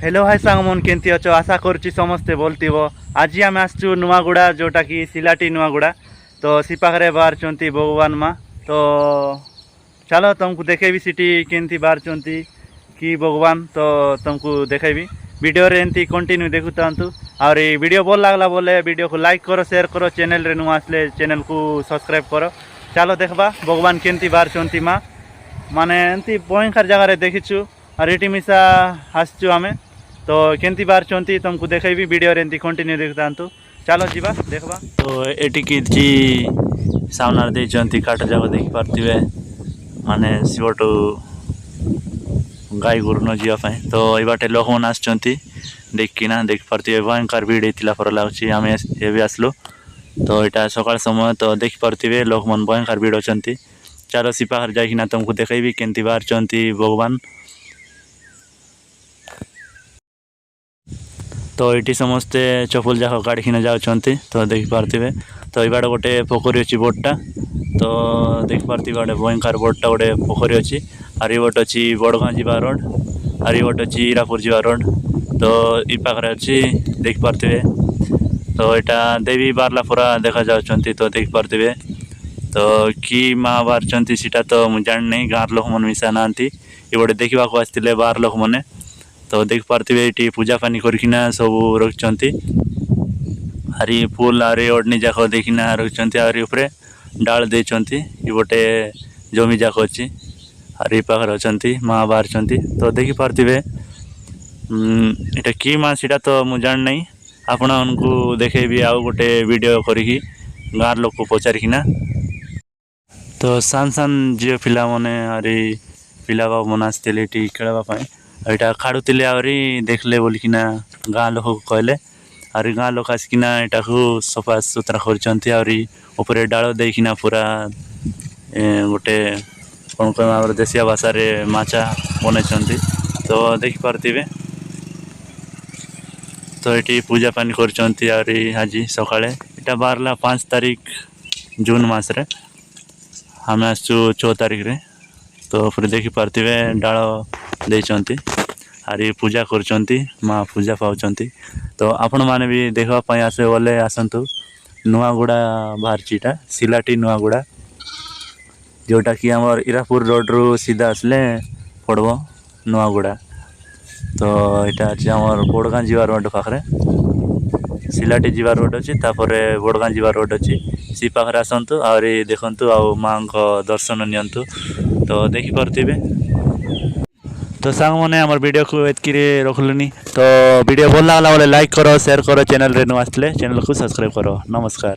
Hello hi सांगमन केंती अच्छो आशा करुच्ची समस्ते बोलतीव आज आम आसचु नुआगुड़ा जोटा कि सिलाटी नुआगुड़ा तो सी पाखे बाहर भगवान माँ तो चलो तुमको देखेबी सीटी केंती बाहर कि भगवान तो तुमको देखेबी वीडियो रे एंती कंटिन्यू देखु तांतु और ये वीडियो भल लगला बोले वीडियो को लाइक करो शेयर करो चैनल रे नुआ आसले चैनल को सब्सक्राइब करो। चलो देखबा भगवान केंती बाहर माँ माने एंती भयंकर जगह रे देखीचु और ये मिसा आसचु आमे तो केंती बाहर तुमको देखेबी वीडियो रे एंती कंटिन्यू देखता चलो जीवा देखबा। तो एटिकी जी सामना दे काट जाक देख पार्थिबे माने सिवटू गाई गोरु न जावाई तो ये बाटे लोक मैंने आसचंती देखिना देख पार्थिबे भयंकर भीड़ होता पर लगुच आम ए आसलु तो यहाँ सकाळ समय तो देख पार्थिबे लोक मन भयंकर भीड़ अच्छा। चलो सी पाखर जाइना तुमको देखेबी केंती बाहर भगवान तो ये समस्ते चपल जाक गाड़ी किना जाऊँच तो देख पार्थिबे तो ये गोटे पोखरी अच्छी बोटटा तो देख पार्थिबे गोटे भयंकर बोटटा गोटे पोखरी अच्छी और ये बोट अच्छी बड़गाँ जावा रोड और ये बोट अच्छी हीरापुर जावा रोड तो ये पाखे अच्छी देख पार्थिबे तो यहाँ देवी बारला पूरा देखा जाऊँच तो देख पार्थिबे तो कि माँ बाहर सीटा तो मुझे जान नहीं गाँव लोक मन मिसा ना ये गोटे देखा आसते बाहर लोक मैंने तो देख पार्थिबे ये पूजा पानी करकिना सब रखिंट हरी फूल आरी ओढ़नी जाक देखना रखिंट आरी उपरे डाल देती ये गोटे जमी जाक अच्छी और ये पाखे अच्छा माँ बाहर तो देख पार्थिबे इटा कि माँ सीटा तो मुझे जान नहीं आपण उनको देखेबी आउ गोटे वीडियो करी गाँव लोक को पचारिकिना तो सान सान झील पिला माने अरे पिला बाबू मन आसते खेलवाई यहाँ खाड़ुले आहरी देखले बोलिकिना गाँ लोक को कहले और गाँ लोक आसिकिना यहाँ को सफा सुतरा कर डाल देकिना पूरा गोटे कौन कह देशिया भाषा रे माचा बनई तो देख पार्थिबे तो ये पूजा पानी कर आज सकाळे यहाँ बाहरला 5 तारीख जून मस रे आम आसचु 6 तारीख रे तो फिर देखी पार्थिबे डाल देइचंती आरी पूजा करचंती माँ पूजा पाउचंती तो आपण माने भी देखा आसे बोले आसतु नुआगुड़ा बाहर सिलाटी नुआगुड़ा जोटा कि आमर हीरापुर रोड रु सीधा आसले पड़ब नुआगुड़ा तो यहाँ आमर बड़गाँ जावा रोड पाखे सिलाटी जावा रोड अच्छी तापर बड़गाँ जावा रोड अच्छी सी पाखे आसतु आहरी देखु आ माँ दर्शन नियंतु तो देखी पार्थिबे तो सांग मैंने आम वीडियो को एतकी रखलुनी तो वीडियो भल लगला बोले लाइक करो शेयर करो चैनल रे नु आसले चैनल को सब्सक्राइब करो। नमस्कार।